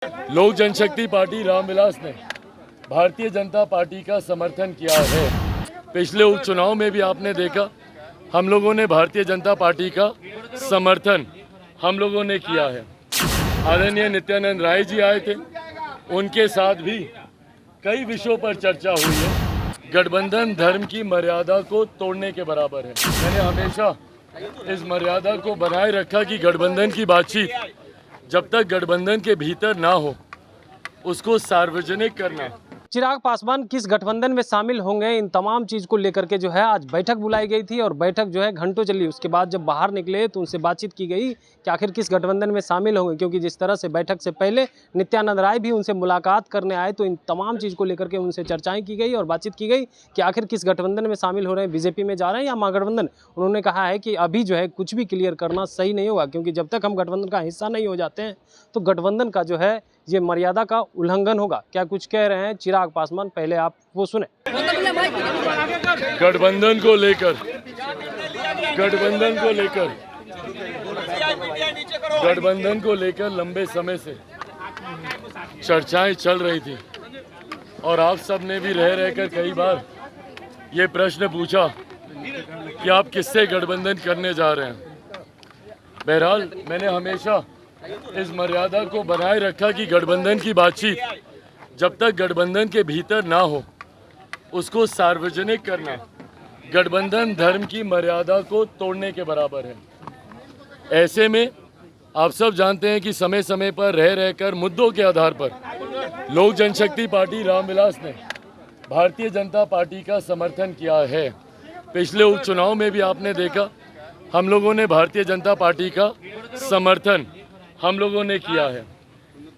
लोक जनशक्ति पार्टी रामविलास ने भारतीय जनता पार्टी का समर्थन किया है। पिछले उपचुनाव में भी आपने देखा, हम लोगों ने भारतीय जनता पार्टी का समर्थन हम लोगों ने किया है। आदरणीय नित्यानंद राय जी आए थे, उनके साथ भी कई विषयों पर चर्चा हुई है। गठबंधन धर्म की मर्यादा को तोड़ने के बराबर है। मैंने हमेशा इस मर्यादा को बनाए रखा कि गठबंधन की बातचीत जब तक गठबंधन के भीतर ना हो उसको सार्वजनिक करना। चिराग पासवान किस गठबंधन में शामिल होंगे, इन तमाम चीज़ को लेकर के जो है आज बैठक बुलाई गई थी और बैठक जो है घंटों चली। उसके बाद जब बाहर निकले तो उनसे बातचीत की गई कि आखिर किस गठबंधन में शामिल होंगे, क्योंकि जिस तरह से बैठक से पहले नित्यानंद राय भी उनसे मुलाकात करने आए तो इन तमाम चीज़ को लेकर के उनसे चर्चाएं की गई और बातचीत की गई कि आखिर किस गठबंधन में शामिल हो रहे हैं, बीजेपी में जा रहे हैं या महागठबंधन। उन्होंने कहा है कि अभी जो है कुछ भी क्लियर करना सही नहीं होगा, क्योंकि जब तक हम गठबंधन का हिस्सा नहीं हो जाते हैं तो गठबंधन का जो है ये मर्यादा का उल्लंघन होगा। क्या कुछ कह रहे हैं चिराग पासवान, पहले आप वो सुने। गठबंधन को लेकर लंबे समय से चर्चाएं चल रही थी और आप सब ने भी रह रहकर कई बार ये प्रश्न पूछा कि आप किससे गठबंधन करने जा रहे हैं। बहरहाल मैंने हमेशा इस मर्यादा को बनाए रखा कि गठबंधन की बातचीत जब तक गठबंधन के भीतर ना हो उसको सार्वजनिक करना गठबंधन धर्म की मर्यादा को तोड़ने के बराबर है। ऐसे में आप सब जानते हैं कि समय समय पर रह रहकर मुद्दों के आधार पर लोक जनशक्ति पार्टी रामविलास ने भारतीय जनता पार्टी का समर्थन किया है। पिछले उपचुनाव में भी आपने देखा, हम लोगों ने भारतीय जनता पार्टी का समर्थन हम लोगों ने किया है।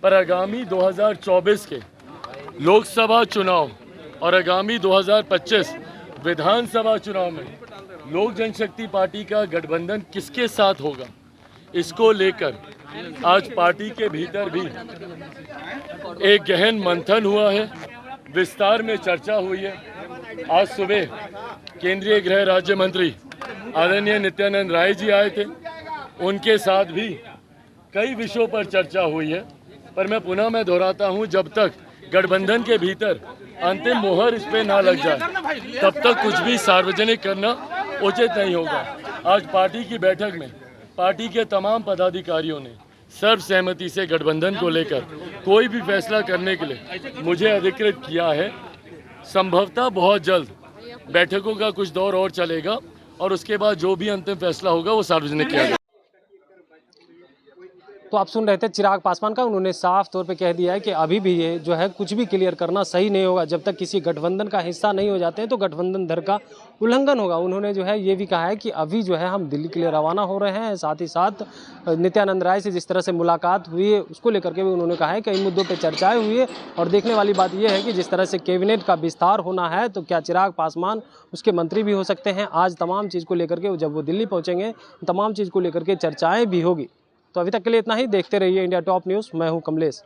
पर आगामी 2024 के लोकसभा चुनाव और आगामी 2025 विधानसभा चुनाव में लोक जनशक्ति पार्टी का गठबंधन किसके साथ होगा, इसको लेकर आज पार्टी के भीतर भी एक गहन मंथन हुआ है, विस्तार में चर्चा हुई है। आज सुबह केंद्रीय गृह राज्य मंत्री आदरणीय नित्यानंद राय जी आए थे, उनके साथ भी कई विषयों पर चर्चा हुई है। पर मैं दोहराता हूं, जब तक गठबंधन के भीतर अंतिम मोहर इस पे ना लग जाए तब तक कुछ भी सार्वजनिक करना उचित नहीं होगा। आज पार्टी की बैठक में पार्टी के तमाम पदाधिकारियों ने सर्वसहमति से गठबंधन को लेकर कोई भी फैसला करने के लिए मुझे अधिकृत किया है। संभवतः बहुत जल्द बैठकों का कुछ दौर और चलेगा और उसके बाद जो भी अंतिम फैसला होगा वो सार्वजनिक किया जाएगा। तो आप सुन रहे थे चिराग पासवान का, उन्होंने साफ तौर पे कह दिया है कि अभी भी ये जो है कुछ भी क्लियर करना सही नहीं होगा। जब तक किसी गठबंधन का हिस्सा नहीं हो जाते हैं तो गठबंधन धर्म का उल्लंघन होगा। उन्होंने जो है ये भी कहा है कि अभी जो है हम दिल्ली के लिए रवाना हो रहे हैं। साथ ही साथ नित्यानंद राय से जिस तरह से मुलाकात हुई है उसको लेकर के भी उन्होंने कहा है कई मुद्दों पर चर्चाएँ हुई है। और देखने वाली बात यह है कि जिस तरह से कैबिनेट का विस्तार होना है तो क्या चिराग पासवान उसके मंत्री भी हो सकते हैं। आज तमाम चीज़ को लेकर के जब वो दिल्ली पहुँचेंगे तमाम चीज़ को लेकर के चर्चाएँ भी होगी। तो अभी तक के लिए इतना ही। देखते रहिए इंडिया टॉप न्यूज़। मैं हूं कमलेश।